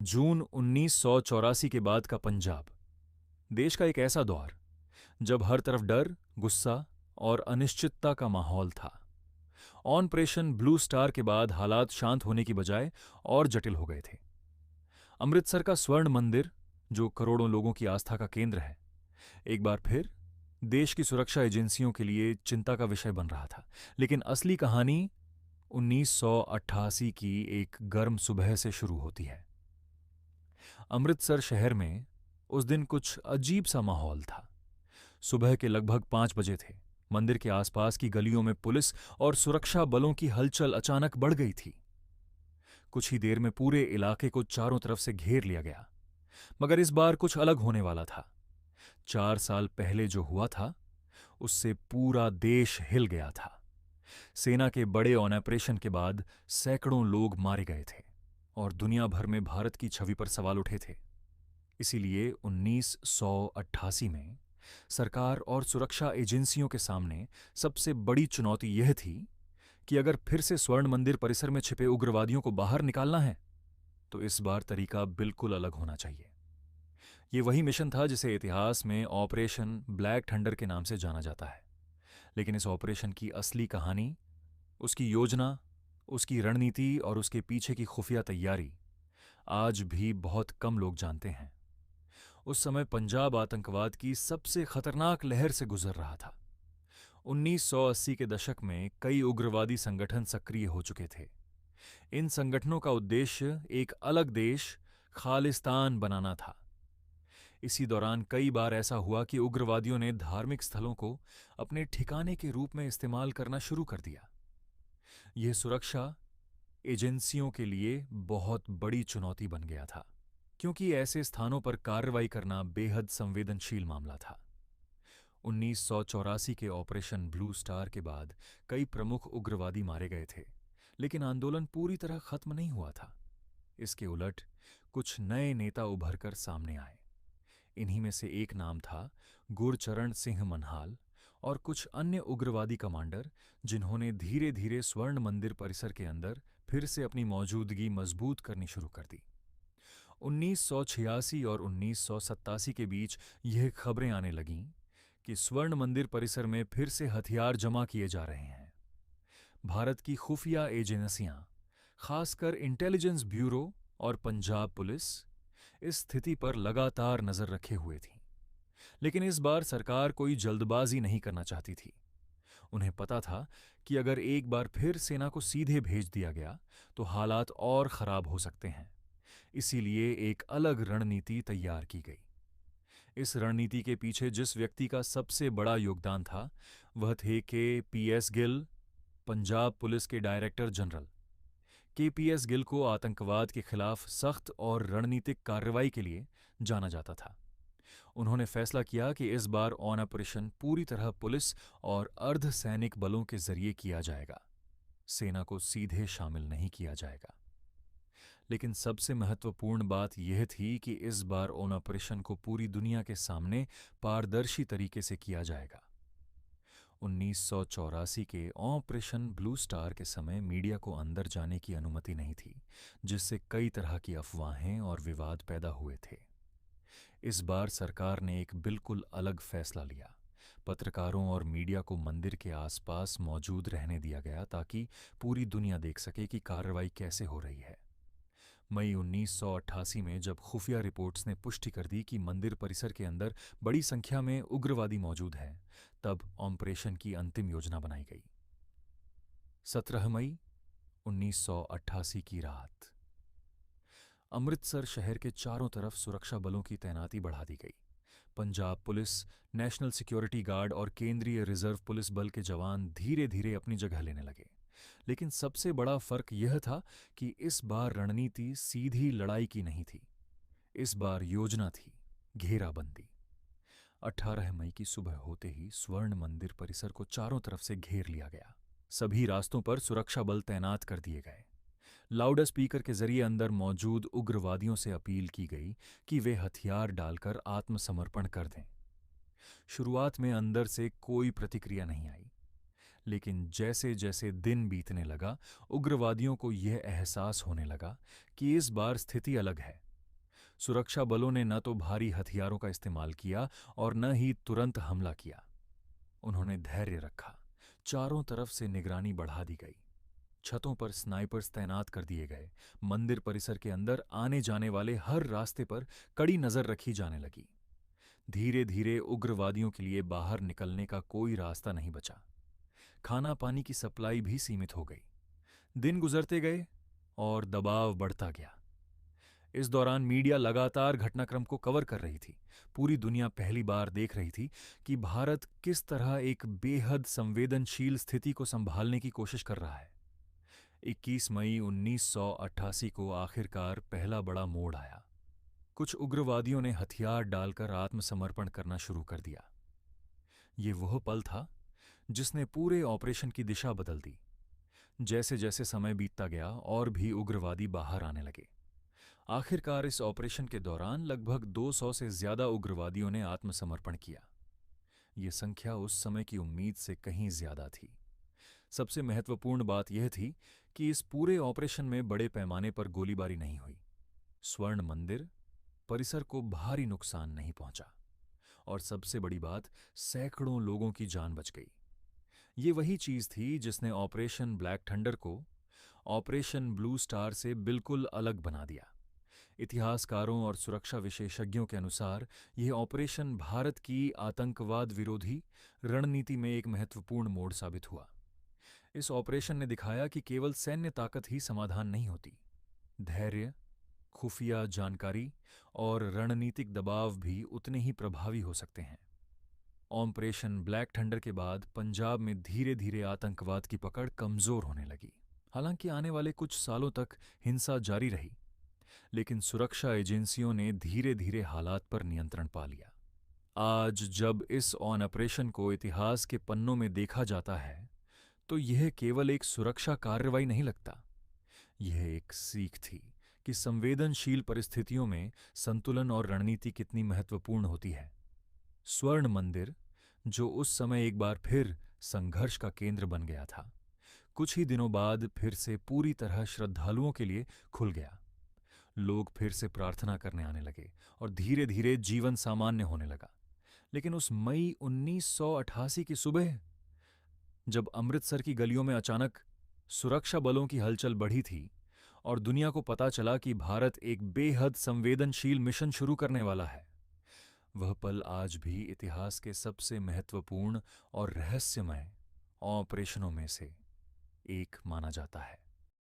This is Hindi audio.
जून 1984 के बाद का पंजाब, देश का एक ऐसा दौर जब हर तरफ डर, गुस्सा और अनिश्चितता का माहौल था। ऑपरेशन ब्लू स्टार के बाद हालात शांत होने की बजाय और जटिल हो गए थे। अमृतसर का स्वर्ण मंदिर, जो करोड़ों लोगों की आस्था का केंद्र है, एक बार फिर देश की सुरक्षा एजेंसियों के लिए चिंता का विषय बन रहा था। लेकिन असली कहानी 1988 की एक गर्म सुबह से शुरू होती है। अमृतसर शहर में उस दिन कुछ अजीब सा माहौल था। सुबह के लगभग 5 बजे थे। मंदिर के आसपास की गलियों में पुलिस और सुरक्षा बलों की हलचल अचानक बढ़ गई थी। कुछ ही देर में पूरे इलाके को चारों तरफ से घेर लिया गया। मगर इस बार कुछ अलग होने वाला था। 4 साल पहले जो हुआ था, उससे पूरा देश हिल गया था। सेना के बड़े ऑपरेशन के बाद सैकड़ों लोग मारे गए थे और दुनिया भर में भारत की छवि पर सवाल उठे थे। इसीलिए 1988 में सरकार और सुरक्षा एजेंसियों के सामने सबसे बड़ी चुनौती यह थी कि अगर फिर से स्वर्ण मंदिर परिसर में छिपे उग्रवादियों को बाहर निकालना है, तो इस बार तरीका बिल्कुल अलग होना चाहिए। ये वही मिशन था जिसे इतिहास में ऑपरेशन ब्लैक थंडर के नाम से जाना जाता है। लेकिन इस ऑपरेशन की असली कहानी, उसकी योजना, उसकी रणनीति और उसके पीछे की खुफिया तैयारी आज भी बहुत कम लोग जानते हैं। उस समय पंजाब आतंकवाद की सबसे खतरनाक लहर से गुजर रहा था। 1980 के दशक में कई उग्रवादी संगठन सक्रिय हो चुके थे। इन संगठनों का उद्देश्य एक अलग देश, खालिस्तान बनाना था। इसी दौरान कई बार ऐसा हुआ कि उग्रवादियों ने धार्मिक स्थलों को अपने ठिकाने के रूप में इस्तेमाल करना शुरू कर दिया। यह सुरक्षा एजेंसियों के लिए बहुत बड़ी चुनौती बन गया था, क्योंकि ऐसे स्थानों पर कार्रवाई करना बेहद संवेदनशील मामला था। 1984 के ऑपरेशन ब्लू स्टार के बाद कई प्रमुख उग्रवादी मारे गए थे, लेकिन आंदोलन पूरी तरह खत्म नहीं हुआ था। इसके उलट कुछ नए नेता उभर कर सामने आए। इन्हीं में से एक नाम था गुरचरण सिंह मनहाल और कुछ अन्य उग्रवादी कमांडर, जिन्होंने धीरे धीरे स्वर्ण मंदिर परिसर के अंदर फिर से अपनी मौजूदगी मजबूत करनी शुरू कर दी। 1986 और 1987 के बीच यह खबरें आने लगीं कि स्वर्ण मंदिर परिसर में फिर से हथियार जमा किए जा रहे हैं। भारत की खुफिया एजेंसियां, खासकर इंटेलिजेंस ब्यूरो और पंजाब पुलिस, इस स्थिति पर लगातार नजर रखे हुए थी। लेकिन इस बार सरकार कोई जल्दबाजी नहीं करना चाहती थी। उन्हें पता था कि अगर एक बार फिर सेना को सीधे भेज दिया गया तो हालात और खराब हो सकते हैं। इसीलिए एक अलग रणनीति तैयार की गई। इस रणनीति के पीछे जिस व्यक्ति का सबसे बड़ा योगदान था, वह थे के.पी.एस. गिल, पंजाब पुलिस के डायरेक्टर जनरल। के.पी.एस. गिल को आतंकवाद के खिलाफ सख्त और रणनीतिक कार्रवाई के लिए जाना जाता था। उन्होंने फैसला किया कि इस बार ऑपरेशन पूरी तरह पुलिस और अर्धसैनिक बलों के जरिए किया जाएगा। सेना को सीधे शामिल नहीं किया जाएगा। लेकिन सबसे महत्वपूर्ण बात यह थी कि इस बार ऑपरेशन को पूरी दुनिया के सामने पारदर्शी तरीके से किया जाएगा। 1984 के ऑपरेशन ब्लू स्टार के समय मीडिया को अंदर जाने की अनुमति नहीं थी, जिससे कई तरह की अफवाहें और विवाद पैदा हुए थे। इस बार सरकार ने एक बिल्कुल अलग फैसला लिया। पत्रकारों और मीडिया को मंदिर के आसपास मौजूद रहने दिया गया ताकि पूरी दुनिया देख सके कि कार्रवाई कैसे हो रही है। मई 1988 में जब खुफिया रिपोर्ट्स ने पुष्टि कर दी कि मंदिर परिसर के अंदर बड़ी संख्या में उग्रवादी मौजूद हैं, तब ऑपरेशन की अंतिम योजना बनाई गई। 17 मई 1988 की रात अमृतसर शहर के चारों तरफ सुरक्षा बलों की तैनाती बढ़ा दी गई। Punjab police, national security guard और केंद्रीय रिजर्व पुलिस बल के जवान धीरे धीरे अपनी जगह लेने लगे। लेकिन सबसे बड़ा फर्क यह था कि इस बार रणनीति सीधी लड़ाई की नहीं थी। इस बार योजना थी घेराबंदी। 18 मई की सुबह होते ही स्वर्ण मंदिर परिसर को चारों तरफ से घेर लिया गया। सभी रास्तों पर सुरक्षा बल तैनात कर दिए गए। लाउड स्पीकर के जरिए अंदर मौजूद उग्रवादियों से अपील की गई कि वे हथियार डालकर आत्मसमर्पण कर दें। शुरुआत में अंदर से कोई प्रतिक्रिया नहीं आई, लेकिन जैसे जैसे दिन बीतने लगा, उग्रवादियों को यह एहसास होने लगा कि इस बार स्थिति अलग है। सुरक्षा बलों ने न तो भारी हथियारों का इस्तेमाल किया और न ही तुरंत हमला किया। उन्होंने धैर्य रखा। चारों तरफ से निगरानी बढ़ा दी गई। छतों पर स्नाइपर्स तैनात कर दिए गए। मंदिर परिसर के अंदर आने जाने वाले हर रास्ते पर कड़ी नजर रखी जाने लगी। धीरे धीरे उग्रवादियों के लिए बाहर निकलने का कोई रास्ता नहीं बचा। खाना पानी की सप्लाई भी सीमित हो गई। दिन गुजरते गए और दबाव बढ़ता गया। इस दौरान मीडिया लगातार घटनाक्रम को कवर कर रही थी। पूरी दुनिया पहली बार देख रही थी कि भारत किस तरह एक बेहद संवेदनशील स्थिति को संभालने की कोशिश कर रहा है। 21 मई 1988 को आखिरकार पहला बड़ा मोड़ आया। कुछ उग्रवादियों ने हथियार डालकर आत्मसमर्पण करना शुरू कर दिया। ये वह पल था जिसने पूरे ऑपरेशन की दिशा बदल दी। जैसे जैसे समय बीतता गया और भी उग्रवादी बाहर आने लगे। आखिरकार इस ऑपरेशन के दौरान लगभग 200 से ज्यादा उग्रवादियों ने आत्मसमर्पण किया। ये संख्या उस समय की उम्मीद से कहीं ज्यादा थी। सबसे महत्वपूर्ण बात यह थी कि इस पूरे ऑपरेशन में बड़े पैमाने पर गोलीबारी नहीं हुई। स्वर्ण मंदिर परिसर को भारी नुकसान नहीं पहुंचा और सबसे बड़ी बात, सैकड़ों लोगों की जान बच गई। ये वही चीज थी जिसने ऑपरेशन ब्लैक थंडर को ऑपरेशन ब्लू स्टार से बिल्कुल अलग बना दिया। इतिहासकारों और सुरक्षा विशेषज्ञों के अनुसार यह ऑपरेशन भारत की आतंकवाद विरोधी रणनीति में एक महत्वपूर्ण मोड़ साबित हुआ। इस ऑपरेशन ने दिखाया कि केवल सैन्य ताकत ही समाधान नहीं होती। धैर्य, खुफिया जानकारी और रणनीतिक दबाव भी उतने ही प्रभावी हो सकते हैं। ऑपरेशन ब्लैक थंडर के बाद पंजाब में धीरे धीरे आतंकवाद की पकड़ कमजोर होने लगी। हालांकि आने वाले कुछ सालों तक हिंसा जारी रही, लेकिन सुरक्षा एजेंसियों ने धीरे धीरे हालात पर नियंत्रण पा लिया। आज जब इस ऑपरेशन को इतिहास के पन्नों में देखा जाता है, तो यह केवल एक सुरक्षा कार्रवाई नहीं लगता। यह एक सीख थी कि संवेदनशील परिस्थितियों में संतुलन और रणनीति कितनी महत्वपूर्ण होती है। स्वर्ण मंदिर, जो उस समय एक बार फिर संघर्ष का केंद्र बन गया था, कुछ ही दिनों बाद फिर से पूरी तरह श्रद्धालुओं के लिए खुल गया। लोग फिर से प्रार्थना करने आने लगे और धीरे धीरे जीवन सामान्य होने लगा। लेकिन उस मई 1988 की सुबह, जब अमृतसर की गलियों में अचानक सुरक्षा बलों की हलचल बढ़ी थी और दुनिया को पता चला कि भारत एक बेहद संवेदनशील मिशन शुरू करने वाला है, वह पल आज भी इतिहास के सबसे महत्वपूर्ण और रहस्यमय ऑपरेशनों में से एक माना जाता है।